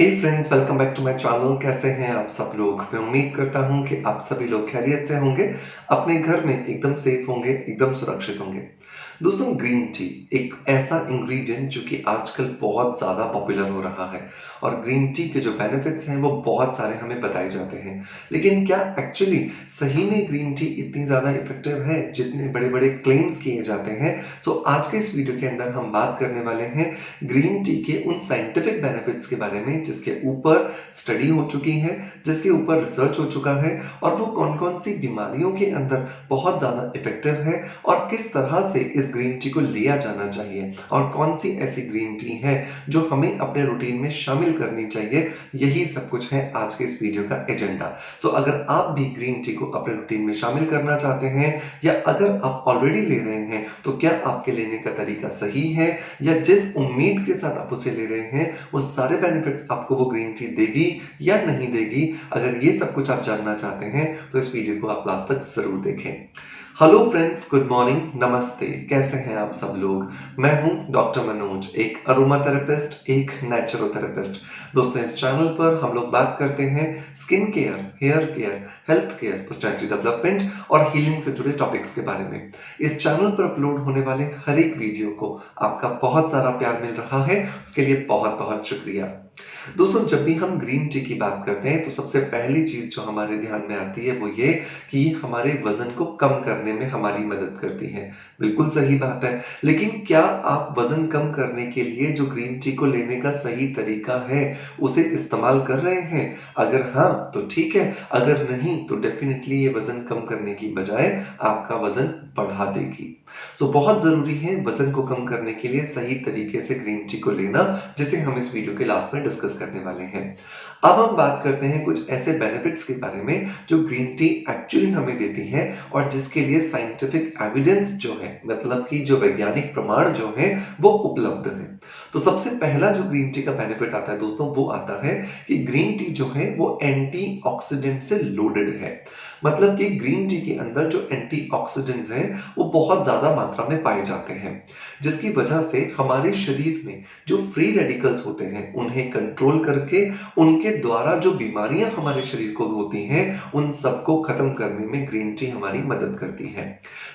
Hey friends, welcome back to my channel. कैसे हैं आप सब लोग? मैं उम्मीद करता हूं कि आप सभी लोग खैरियत से होंगे, अपने घर में एकदम सेफ होंगे, एकदम सुरक्षित होंगे। दोस्तों, ग्रीन टी एक ऐसा इंग्रेडिएंट जो कि आजकल बहुत ज़्यादा पॉपुलर हो रहा है और ग्रीन टी के जो बेनिफिट्स हैं वो बहुत सारे हमें बताए जाते हैं। लेकिन क्या एक्चुअली सही में ग्रीन टी इतनी ज़्यादा इफ़ेक्टिव है जितने बड़े-बड़े क्लेम्स किए जाते हैं? सो आज के इस वीडियो के अंदर हम बात करने वाले हैं ग्रीन टी के उन साइंटिफिक बेनिफिट्स के बारे में जिसके ऊपर स्टडी हो चुकी है, जिसके ऊपर रिसर्च हो चुका है और वो कौन-कौन सी बीमारियों के अंदर बहुत ज़्यादा इफ़ेक्टिव है और किस तरह से इस ग्रीन टी को लिया जाना चाहिए और कौन सी ऐसी ग्रीन टी है जो हमें अपने रूटीन में शामिल करनी चाहिए। यही सब कुछ है आज के इस वीडियो का एजेंडा। सो अगर आप भी ग्रीन टी को अपने रूटीन में शामिल करना चाहते हैं या अगर आप ऑलरेडी ले रहे हैं तो क्या आपके लेने का तरीका सही है या जिस उम्मीद के साथ आप उसे ले रहे हैं वो सारे बेनिफिट्स आपको वो ग्रीन टी देगी या नहीं देगी। अगर ये सब कुछ आप जानना चाहते हैं तो इस वीडियो को आप लास्ट तक जरूर देखें। हेलो फ्रेंड्स, गुड मॉर्निंग, नमस्ते। कैसे हैं आप सब लोग? मैं हूं डॉक्टर मनोज, एक अरोमा थेरेपिस्ट, एक नेचुरोथेरेपिस्ट। दोस्तों, इस चैनल पर हम लोग बात करते हैं skin care, hair care, health care, personality development और हीलिंग से जुड़े टॉपिक्स के बारे में। इस चैनल पर अपलोड होने वाले हर एक वीडियो को आपका बहुत सारा प्यार मिल रहा है, उसके लिए बहुत बहुत शुक्रिया। दोस्तों, जब भी हम ग्रीन टी की बात करते हैं तो सबसे पहली चीज जो हमारे ध्यान में आती है वो ये कि हमारे वजन को कम करने में हमारी मदद करती है। बिल्कुल सही बात है, लेकिन क्या आप वजन कम करने के लिए जो ग्रीन टी को लेने का सही तरीका है उसे इस्तेमाल कर रहे हैं? अगर हाँ तो ठीक है, अगर नहीं तो डेफिनेटली ये वजन कम करने की बजाय आपका वजन बढ़ा देगी। सो बहुत जरूरी है वजन को कम करने के लिए सही तरीके से ग्रीन टी को लेना, जिसे हम इस वीडियो के लास्ट में डिस्कस करने वाले हैं। अब हम बात करते हैं कुछ ऐसे बेनिफिट्स के बारे में जो ग्रीन टी एक्चुअली हमें देती है और जिसके लिए साइंटिफिक एविडेंस जो है, मतलब कि जो वैज्ञानिक प्रमाण जो है वो उपलब्ध है। तो सबसे पहला जो ग्रीन टी का बेनिफिट आता है दोस्तों, वो आता है कि ग्रीन टी जो है वो एंटीऑक्सीडेंट से लोडेड है। मतलब कि ग्रीन टी के अंदर जो एंटीऑक्सीडेंट्स हैं वो बहुत ज्यादा मात्रा में पाए जाते हैं, जिसकी वजह से हमारे शरीर में जो फ्री रेडिकल्स होते हैं उन्हें कंट्रोल करके उनके द्वारा जो बीमारियां हमारे शरीर को होती हैं उन सबको खत्म करने में ग्रीन टी हमारी मदद करती है।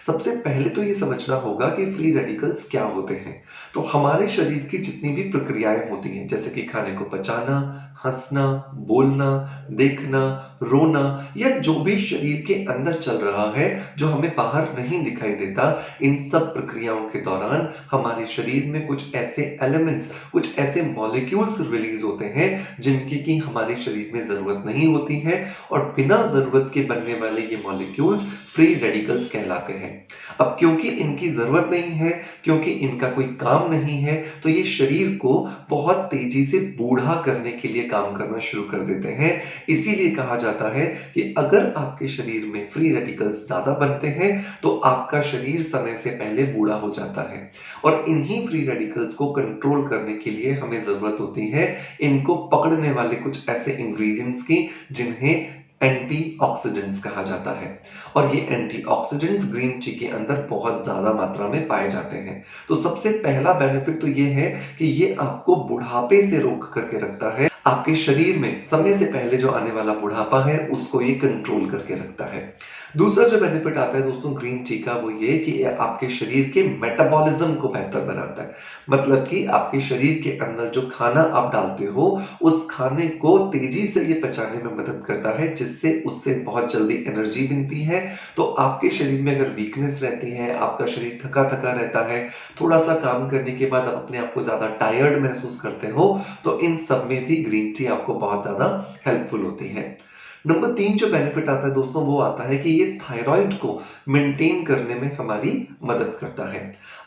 सबसे पहले तो ये समझना होगा कि फ्री रेडिकल्स क्या होते हैं। तो हमारे शरीर की जितनी भी प्रक्रियाएं होती हैं, जैसे कि खाने को पचाना, हंसना, बोलना, देखना, रोना या जो भी शरीर के अंदर चल रहा है जो हमें बाहर नहीं दिखाई देता, इन सब प्रक्रियाओं के दौरान हमारे शरीर में कुछ ऐसे एलिमेंट्स, कुछ ऐसे मॉलिक्यूल्स रिलीज होते हैं जिनकी कि हमारे शरीर में जरूरत नहीं होती है और बिना जरूरत के बनने वाले ये मॉलिक्यूल्स फ्री रेडिकल्स कहलाते हैं। अब क्योंकि इनकी जरूरत नहीं है, क्योंकि इनका कोई काम नहीं है, तो ये शरीर को बहुत तेजी से बूढ़ा करने के लिए काम करना शुरू कर देते हैं। इसीलिए कहा जाता है कि अगर आपके शरीर में फ्री रेडिकल्स ज्यादा बनते हैं तो आपका शरीर समय से पहले बूढ़ा हो जाता है और इन्हीं फ्री रेडिकल्स को कंट्रोल करने के लिए हमें जरूरत होती है इनको पकड़ने वाले कुछ ऐसे इंग्रेडिएंट्स की जिन्हें एंटीऑक्सीडेंट्स कहा जाता है। और ये एंटीऑक्सीडेंट्स ग्रीन टी के अंदर बहुत ज्यादा मात्रा में पाए जाते हैं। तो सबसे पहला बेनिफिट तो ये है कि ये आपको बुढ़ापे से रोक करके रखता है। आपके शरीर में समय से पहले जो आने वाला बुढ़ापा है उसको ये कंट्रोल करके रखता है। दूसरा जो बेनिफिट आता है दोस्तों ग्रीन टी का, वो ये कि ये आपके शरीर के मेटाबॉलिज्म को बेहतर बनाता है। मतलब कि आपके शरीर के अंदर जो खाना आप डालते हो उस खाने को तेजी से ये पचाने में मदद करता है, जिससे उससे बहुत जल्दी एनर्जी बनती है। तो आपके शरीर में अगर वीकनेस रहती है, आपका शरीर थका थका रहता है, थोड़ा सा काम करने के बाद आप अपने आप को ज्यादा टायर्ड महसूस करते हो, तो इन सब में भी ग्रीन टी आपको बहुत ज्यादा हेल्पफुल होती है। नंबर 3 जो बेनिफिट आता है दोस्तों, वो आता है कि ये थायराइड को मेंटेन करने में हमारी मदद करता है।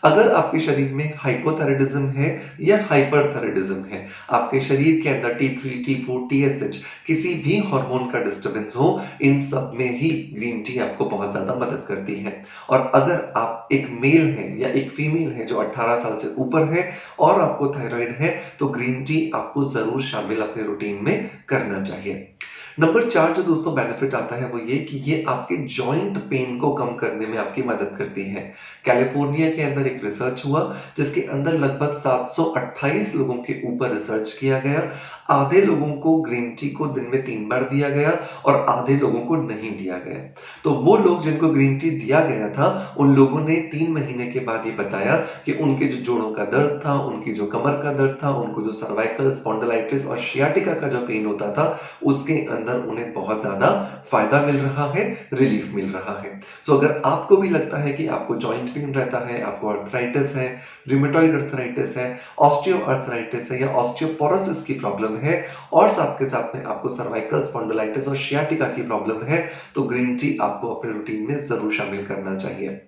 अगर आपके शरीर में हाइपोथायराइडिज्म है या हाइपरथायराइडिज्म है, आपके शरीर के अंदर T3, T4, TSH किसी भी हार्मोन का डिस्टर्बेंस हो, इन सब में ही ग्रीन टी आपको बहुत ज्यादा मदद करती है। और अगर आप एक मेल हैं या एक फीमेल है जो 18 साल से ऊपर है और आपको थायराइड है, तो ग्रीन टी आपको जरूर शामिल अपने रूटीन में करना चाहिए। नंबर 4 जो दोस्तों बेनिफिट आता है वो ये कि ये आपके जॉइंट पेन को कम करने में आपकी मदद करती है। कैलिफोर्निया के अंदर एक रिसर्च हुआ जिसके अंदर लगभग 728 लोगों के ऊपर रिसर्च किया गया। आधे लोगों को ग्रीन टी को दिन में 3 बार दिया गया और आधे लोगों को नहीं दिया गया। तो वो लोग जिनको ग्रीन टी दिया गया था, उन लोगों ने 3 महीने के बाद ये बताया कि उनके जो जोड़ों का दर्द था, उनकी जो कमर का दर्द था, उनको जो सर्वाइकल स्पॉन्डिलाइटिस और सियाटिका का जो पेन होता था, उसके अंदर उन्हें बहुत ज़्यादा फ़ायदा मिल रहा है, रिलीफ मिल रहा है। सो अगर आपको भी लगता है कि आपको जॉइंट पेन रहता है, आपको आर्थराइटिस है, रूमेटॉइड आर्थराइटिस है, ऑस्टियो आर्थराइटिस है या ऑस्टियोपोरोसिस की प्रॉब्लम है और साथ के साथ में आपको सर्वाइकल स्पॉन्डिलाइटिस और सियाटिका की प्रॉब्लम है, तो ग्रीन टी आपको अपने रूटीन में ज़रूर शामिल करना चाहिए।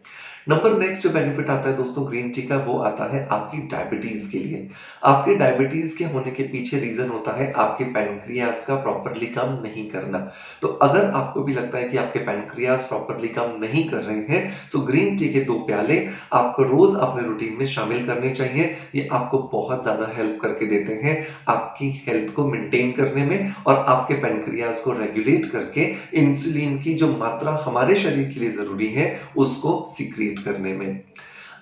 नंबर नेक्स्ट जो बेनिफिट आता है दोस्तों ग्रीन टी का, वो आता है आपकी डायबिटीज़ के लिए। आपके डायबिटीज़ के होने के पीछे रीज़न होता है आपके पैनक्रियाज़ का प्रॉपर्ली काम नहीं करना। तो अगर आपको भी लगता है कि आपके पैनक्रियाज़ प्रॉपर्ली काम नहीं कर रहे हैं, सो ग्रीन टी के 2 प्याले आपको रोज़ अपने रूटीन में शामिल करने चाहिए। ये आपको बहुत ज़्यादा हेल्प करके देते हैं आपकी हेल्थ को मेंटेन करने में और आपके पैनक्रियाज़ को रेगुलेट करके इंसुलिन की जो मात्रा हमारे शरीर के लिए ज़रूरी है, उसको सीक्रेट करने में।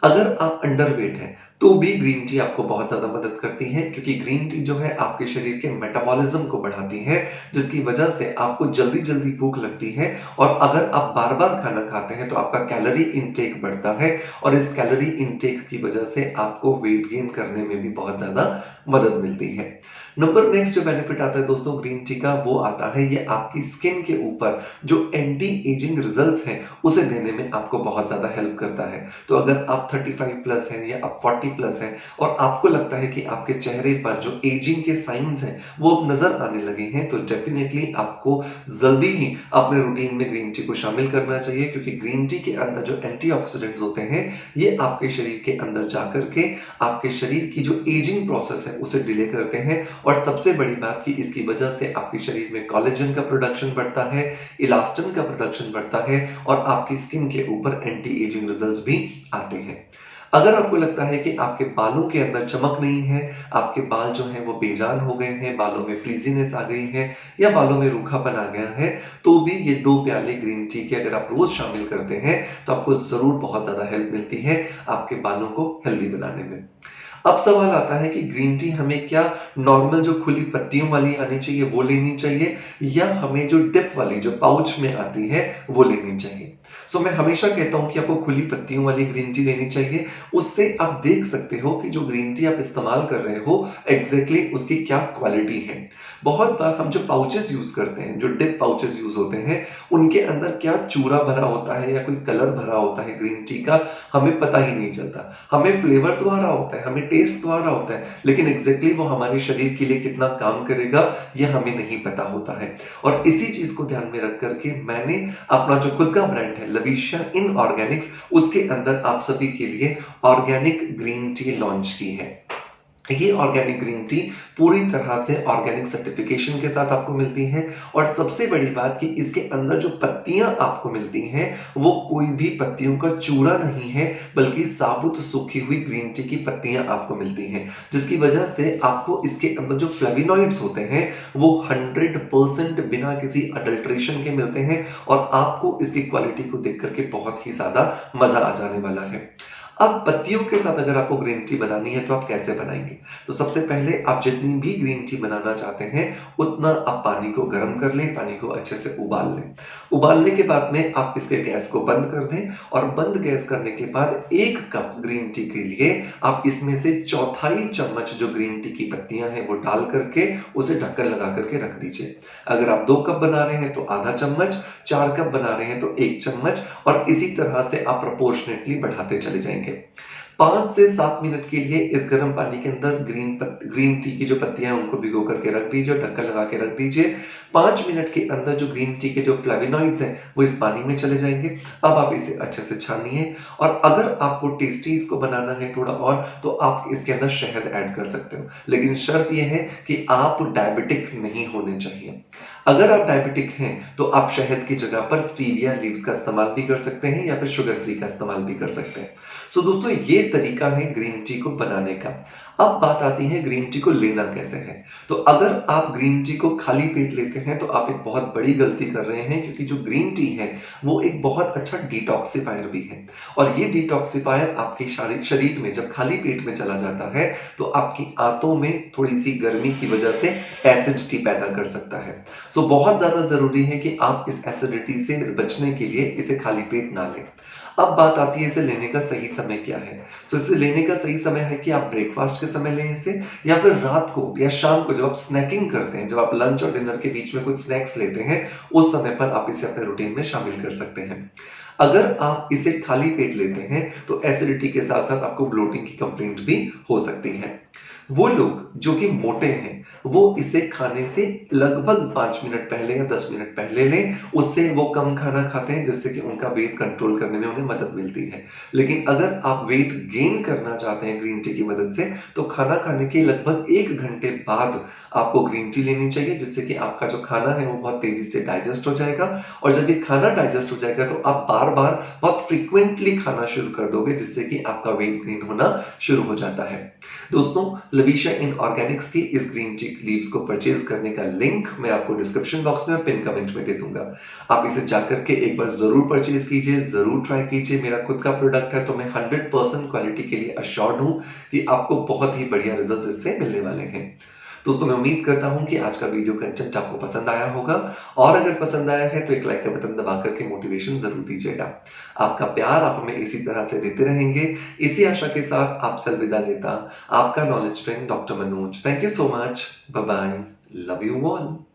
अगर आप अंडरवेट हैं, तो भी ग्रीन टी आपको बहुत ज़्यादा मदद करती है क्योंकि ग्रीन टी जो है आपके शरीर के मेटाबॉलिज्म को बढ़ाती है, जिसकी वजह से आपको जल्दी-जल्दी भूख लगती है और अगर आप बार-बार खाना खाते हैं, तो आपका कैलोरी इनटेक बढ़ता है और इस कैलोरी इनटेक की वजह से आपको वेट गेन करने में भी बहुत ज़्यादा मदद मिलती है। नंबर नेक्स्ट जो बेनिफिट आता है दोस्तों ग्रीन टी का, वो आता है ये आपकी स्किन के ऊपर जो एंटी एजिंग रिजल्ट्स हैं, उसे देने में आपको बहुत ज़्यादा हेल्प करता है। तो अगर आप 35 प्लस हैं या आप 40 प्लस हैं और आपको लगता है कि आपके चेहरे पर जो एजिंग के साइंस हैं, वो अब नज़र आने लगे हैं, तो डेफिनिटली आपको जल्दी ही अपने रूटीन में ग्रीन टी को शामिल करना चाहिए क्योंकि ग्रीन टी के अंदर जो एंटीऑक्सीडेंट्स होते हैं, ये आपके शरीर के अंदर जाकर के आपके शरीर की जो एजिंग प्रोसेस है, उसे डिले करते हैं और सबसे बड़ी बात कि इसकी वजह से आपके शरीर में कोलेजन का प्रोडक्शन बढ़ता है, इलास्टिन का प्रोडक्शन बढ़ता है और आपकी स्किन के ऊपर एंटी एजिंग रिजल्ट्स भी आते हैं। अगर आपको लगता है कि आपके बालों के अंदर चमक नहीं है, आपके बाल जो हैं वो बेजान हो गए हैं, बालों में फ्रीज़ीनेस आ गई है या बालों में रूखापन आ गया है, तो भी ये 2 प्याले ग्रीन टी के अगर आप रोज़ शामिल करते हैं, तो आपको ज़रूर बहुत ज़्यादा हेल्प मिलती है आपके बालों को हेल्दी बनाने में। अब सवाल आता है कि ग्रीन टी हमें क्या नॉर्मल जो खुली पत्तियों वाली आनी चाहिए वो लेनी चाहिए या हमें जो डिप वाली जो पाउच में आती है वो लेनी चाहिए। सो मैं हमेशा कहता हूं कि आपको खुली पत्तियों वाली ग्रीन टी लेनी चाहिए। उससे आप देख सकते हो कि जो ग्रीन टी आप इस्तेमाल कर रहे हो एग्जैक्टली उसकी क्या क्वालिटी है। बहुत बार हम जो पाउचेस यूज करते हैं, जो डिप पाउचेस यूज होते हैं, उनके अंदर क्या चूरा भरा होता है या कोई कलर भरा होता है ग्रीन टी का, हमें पता ही नहीं चलता। हमें फ्लेवर तो आ रहा होता है, हमें टेस्ट तो आ रहा होता है, लेकिन एग्जैक्टली वो हमारे शरीर के लिए कितना काम करेगा ये हमें नहीं पता होता है। और इसी चीज को ध्यान में रख करके मैंने अपना जो खुद का ब्रांड है लविशिया इन ऑर्गेनिक्स, उसके अंदर आप सभी के लिए ऑर्गेनिक ग्रीन टी लॉन्च की है। ये ऑर्गेनिक ग्रीन टी पूरी तरह से ऑर्गेनिक सर्टिफिकेशन के साथ आपको मिलती है और सबसे बड़ी बात कि इसके अंदर जो पत्तियां आपको मिलती हैं वो कोई भी पत्तियों का चूरा नहीं है, बल्कि साबुत सूखी हुई ग्रीन टी की पत्तियां आपको मिलती हैं, जिसकी वजह से आपको इसके अंदर जो फ्लेविनॉइड्स होते हैं वो 100% बिना किसी अडल्ट्रेशन के मिलते हैं और आपको इसकी क्वालिटी को देख करके बहुत ही ज्यादा मजा आ जाने वाला है। अब पत्तियों के साथ अगर आपको ग्रीन टी बनानी है तो आप कैसे बनाएंगे? तो सबसे पहले आप जितनी भी ग्रीन टी बनाना चाहते हैं उतना आप पानी को गर्म कर लें, पानी को अच्छे से उबाल लें। उबालने के बाद में आप इसके गैस को बंद कर दें और बंद गैस करने के बाद 1 कप ग्रीन टी के लिए आप इसमें से चौथाई चम्मच जो ग्रीन टी की पत्तियां हैं वो डाल करके उसे ढक्कन लगा करके रख दीजिए। अगर आप 2 कप बना रहे हैं तो आधा चम्मच, 4 कप बना रहे हैं तो 1 चम्मच और इसी तरह से आप प्रोपोर्शनेटली बढ़ाते चले जाएंगे। 5 से 7 मिनट के लिए इस गर्म पानी के अंदर ग्रीन टी की जो पत्तियां हैं उनको भिगो करके रख दीजिए और ढक्कन लगा के रख दीजिए। 5 मिनट के अंदर जो ग्रीन टी के जो फ्लेवोनॉइड्स हैं वो इस पानी में चले जाएंगे। अब आप इसे अच्छे से छानिए और अगर आपको टेस्टी इसको बनाना है थोड़ा और, तो आप इसके अंदर शहद ऐड कर सकते हो, लेकिन शर्त यह है कि आप डायबिटिक नहीं होने चाहिए। अगर आप डायबिटिक हैं तो आप शहद की जगह पर स्टीविया लीव्स का इस्तेमाल भी कर सकते हैं या फिर शुगर फ्री का इस्तेमाल भी कर सकते हैं। सो दोस्तों ये तरीका है ग्रीन टी को बनाने का। अब बात आती है ग्रीन टी को लेना कैसे है। तो अगर आप ग्रीन टी को खाली पेट लेते हैं तो आप एक बहुत बड़ी गलती कर रहे हैं, क्योंकि जो ग्रीन टी है वो एक बहुत अच्छा डिटॉक्सिफायर भी है। और ये डिटॉक्सिफायर आपके शरीर में जब खाली पेट में चला जाता है तो आपकी आंतों में थोड़ी-सी गर्मी की वजह से एसिडिटी पैदा कर सकता है। सो बहुत ज़्यादा ज़रूरी है कि आप इस एसिडिटी से बचने के लिए इसे खाली पेट ना लें। अब बात आती है इसे लेने का सही समय क्या है? तो इसे लेने का सही समय है कि आप ब्रेकफ़ास्ट के समय लें इसे, या फिर रात को या शाम को जब आप स्नैकिंग करते हैं, जब आप लंच और डिनर के बीच में कुछ स्नैक्स लेते हैं, उस समय पर आप इसे अपने रूटीन में शामिल कर सकते हैं। अगर आप इसे खाली पेट लेते हैं तो एसिडिटी के साथ-साथ आपको ब्लोटिंग की कंप्लेंट भी हो सकती है। वो लोग जो कि मोटे हैं, वो इसे खाने से लगभग 5 मिनट पहले या 10 मिनट पहले लें, उससे वो कम खाना खाते हैं जिससे कि उनका वेट कंट्रोल करने में उन्हें मदद मिलती है। लेकिन अगर आप वेट गेन करना चाहते हैं ग्रीन टी की मदद से, तो खाना खाने के लगभग 1 घंटे बाद आपको ग्रीन टी लेनी चाहिए, जिससे कि आपका जो खाना है वो बहुत तेज़ी से डाइजेस्ट हो जाएगा। और जब ये खाना डाइजेस्ट हो जाएगा तो आप बार-बार बहुत फ्रीक्वेंटली खाना शुरू कर दोगे, जिससे कि आपका वेट गेन होना शुरू हो जाता है। दोस्तों, लविशा इन ऑर्गेनिक्स की इस ग्रीन टी लीव्स को परचेज करने का लिंक मैं आपको डिस्क्रिप्शन बॉक्स में और पिन कमेंट में दे दूंगा। आप इसे जाकर के एक बार जरूर परचेज कीजिए, जरूर ट्राई कीजिए। मेरा खुद का प्रोडक्ट है तो मैं 100% क्वालिटी के लिए अश्योर्ड हूँ कि आपको बहुत ही बढ़िया रिजल्ट इससे मिलने वाले हैं। दोस्तों, मैं उम्मीद करता हूँ कि आज का वीडियो कंटेंट आपको पसंद आया होगा, और अगर पसंद आया है तो एक लाइक का बटन दबा करके मोटिवेशन जरूर दीजिएगा। आपका प्यार आप हमें इसी तरह से देते रहेंगे। इसी आशा के साथ आपसे अलविदा लेता आपका knowledge friend doctor Manoj. Thank you so much. Bye bye. Love you all.